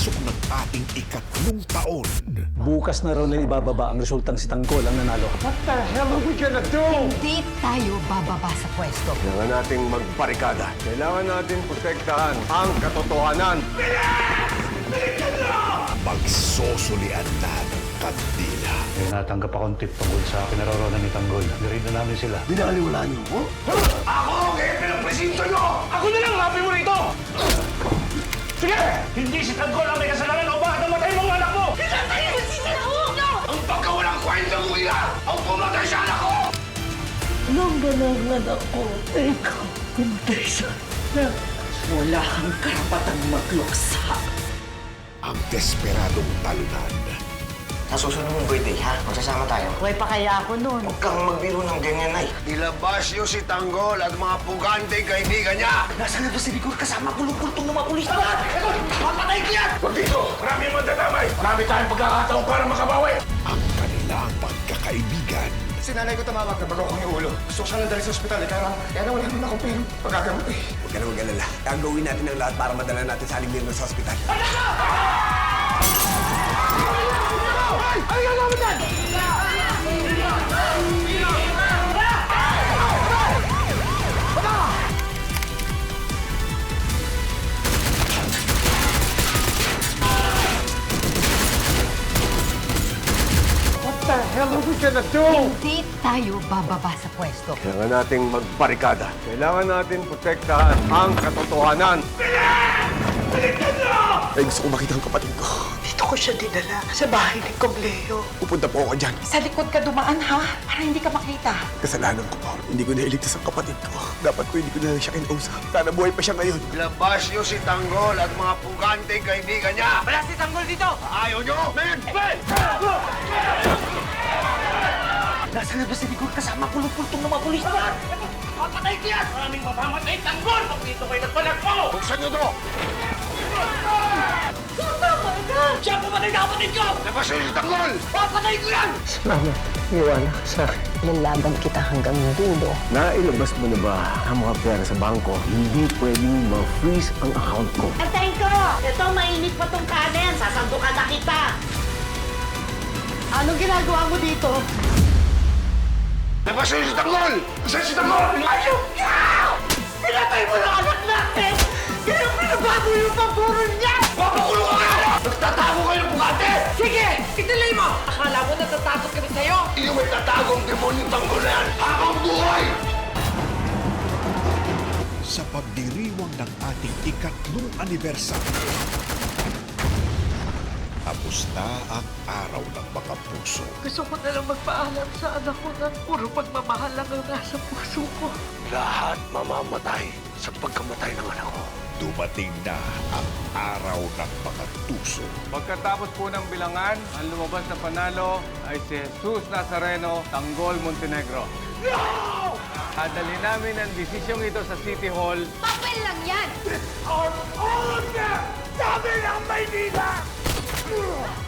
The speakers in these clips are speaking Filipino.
pasok ng ating ikatlong taon. Bukas na raw nila ibababa ang resultang si Tanggol ang nanalo. What the hell are we gonna do? Hindi tayo bababa sa pwesto. Kailangan nating magbarikada. Kailangan natin protektahan ang katotohanan. Magsosulian na ng kandila. May natanggap akong tip tungkol sa kinaroroonan ni Tanggol. Nirin na namin sila. Binaliwala niyo ko? Ako ang hepe ng presinto nyo! Ako na lang happy mo rito! Sige! Hindi si Tanggol ang may kasalanan o bakit namatay mong anak mo! Pinatay mo si Tanggol! Ang pagkawalang kwentang uwila ang pumatay sa anak ko! Nung ganahan ako, ikaw, pumatay sa anak. Wala kang karapatang magluksa. Ang desperadong talunan. Sa susunod mong birthday, ha? Magsasama tayo. Buhay pa kaya ako noon. Huwag kang magbiro ng ganyan, Nay. Ilabas niyo si Tanggol at mga pugante kaibigan niya. Nasa labas si Rigor kasama kulong-kultong ng mga pulis. Papatay ko yan! Huwag dito! Marami ang magdadamay! Marami tayong pagkakataon para makabawi! Ang kanilang pagkakaibigan. Si nanay ko tumawag na bago akong yung ulo. Gusto ko siya nadali sa ospital. Kaya na wala naman akong pera. Pagkagamot eh. Huwag ka na mag-alala. Gagawin natin ang lahat para madala natin sa Aling sa ospital. Ay, gagawin yan! What the hell are we gonna do? Hindi tayo bababa sa pwesto. Kailangan nating magbarikada. Kailangan natin protektahan ang katotohanan. Ay, gusto ko makita ang kapatid ko. Dito ko siya dinala sa bahay ni Cobleo. Pupunta po ako dyan. Sa likod ka dumaan, ha? Para hindi ka makita. Kasalanan ko po. Hindi ko nailigtas ang kapatid ko. Dapat ko hindi ko na lang siya kinausap. Sana buhay pa siya ngayon. Ilabas niyo si Tanggol at mga pugante kaibigan niya. Wala si Tanggol dito! Ayaw niyo? Men! Nasa labas si Rigor kasama kulong-kultong ng mga pulis. Papatay ko yan! Maraming mamamatay Tanggol! Pag dito kayo nagpalag mo! Buksan niyo to! Siya pumatay na kapatid ko! Labas niyo si Tanggol! Papatay ko yan! Mama, iwala ka sa akin. Lalaban kita hanggang dulo. Nailabas mo na ba ang mga pera sa bangko? Hindi pwedeng ma-freeze ang account ko. Antayin ko! Ito, mainit pa tong kanin. Sasandukan na kita. Anong ginagawa mo dito? Labas niyo si Tanggol! Saan si Tanggol? Ayaw! Pinatay mo na anak natin! Kaya pinabago yung paboron niya! Papakulong ka nga! Nagtatago kayo ng bugate! Sige! Ituloy mo! Akala mo natatakot kami sa'yo? Hindi mo itatagong demonyong Tanggol na yan habang buhay! Sa pagdiriwang ng ating ikatlong anibersaryo. Tapos na ang araw ng mga puso. Gusto ko na lang magpaalam sa anak ko na puro pagmamahal lang ang nasa puso ko. Lahat mamamatay sa pagkamatay ng anak ko. Dumating na ang araw ng mga tuso. Pagkatapos po ng bilangan, ang lumabas na panalo ay si Jesus Nazareno, Tanggol, Montenegro. No! Adali namin ang desisyong ito sa City Hall. Papel lang yan! Our honor! Sabi ng Maynila!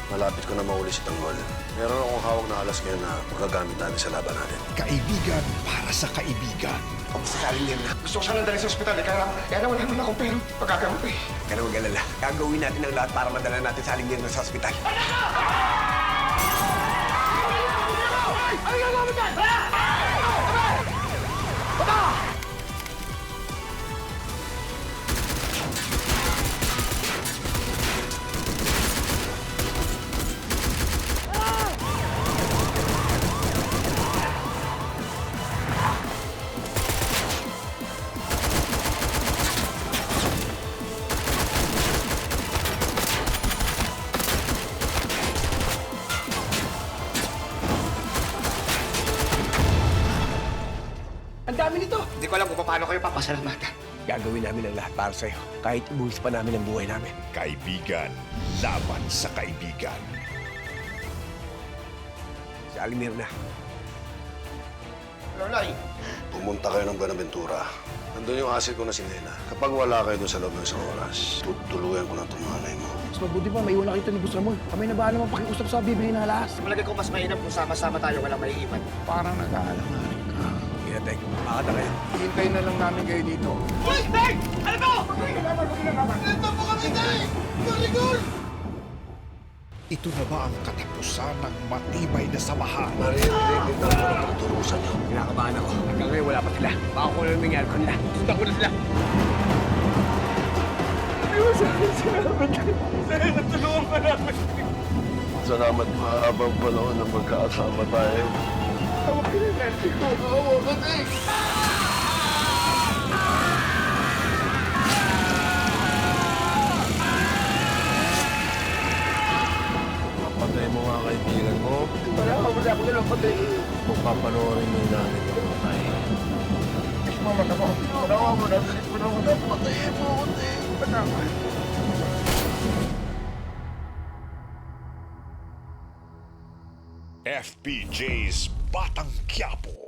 Malapit ko na mahuli si Tanggol. Meron akong hawak na alas ngayon na magagamit namin sa laban natin. Kaibigan para sa kaibigan. Kamusta sa Aling Gusto ko siya nadali sa ospital. Kaya na wala naman akong pera. Pagkagamot eh. Huwag ka na mag-alala. Gagawin natin ang lahat para madala natin sa Aling sa ospital. Ay, gagawin yan! Ang dami nito. Hindi ko alam kung paano kayo papasalamatan. Gagawin namin ang lahat para sa'yo. Kahit ibuhis pa namin ang buhay namin. Kaibigan, laban sa kaibigan. Si Aling na. Lolay. Pumunta kayo ng Buenaventura. Nandun yung asil ko na si Nena. Kapag wala kayo doon sa loob ng isang oras, tutuluyan ko na tumanay mo. Mas mabuti pa, may una kita ni Boss Ramon. Kami na ba naman pakiusap sa bibili na halas? Malagay ko mas mainam kung sama-sama tayo, walang maiiwan. Parang nag-aalanganin ka. Tek, makata kayo. Hintayin na lang namin kayo dito. Uy, Beg! Ano to? Ito po kami, Tay! Maligol! Ito na ba ang katapusan ng matibay na samahan? Naririnig ni Tanggol ang pagturusan niyo. Kinakabahan ako. Hanggang ngayon wala pa sila. Baka kung ano yung nangyari ko nila. Tutak ko na sila. Salamat mahabang panahon na magkakasama tayo. Patay mo nga kaibigan mo. Wala ako nilang patay. Kung papanoorin mo yung namin yung patay. FPJ's Batang Quiapo.